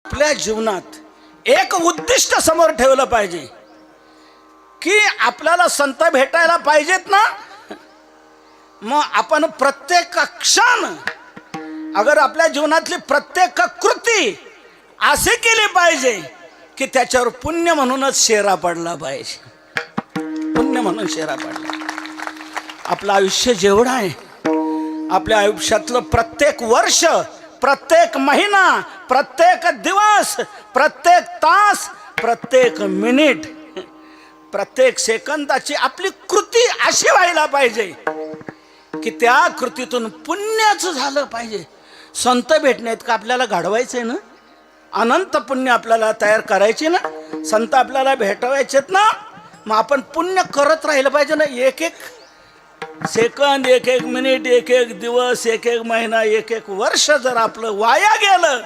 आपल्या जीवनात एक उद्दिष्ट समोर ठेवलं पाहिजे की आपल्याला संत भेटायला पाहिजेत ना. मग आपण प्रत्येक क्षण अगर आपल्या जीवनातली प्रत्येक कृती असे केली पाहिजे की त्याच्यावर पुण्य म्हणूनच शेरा पडला पाहिजे. पुण्य म्हणून शेरा पडला. आपलं आयुष्य जेवढं आहे, आपल्या आयुष्यातलं प्रत्येक वर्ष, प्रत्येक महिना, प्रत्येक दिवस, प्रत्येक तास, प्रत्येक मिनिट, प्रत्येक सेकंदाची आपली कृती अशी व्हायला पाहिजे की त्या कृतीतून पुण्याचं झालं पाहिजे. संत भेटण्यात का आपल्याला घडवायचंय ना, अनंत पुण्य आपल्याला तयार करायचे ना, संत आपल्याला भेटवायचेत ना. मग आपण पुण्य करत राहिलं पाहिजे ना. एक एक सेकंद, एक एक मिनिट, एक एक दिवस, एक एक महिना, एक एक वर्ष जर आपलं वाया गेलं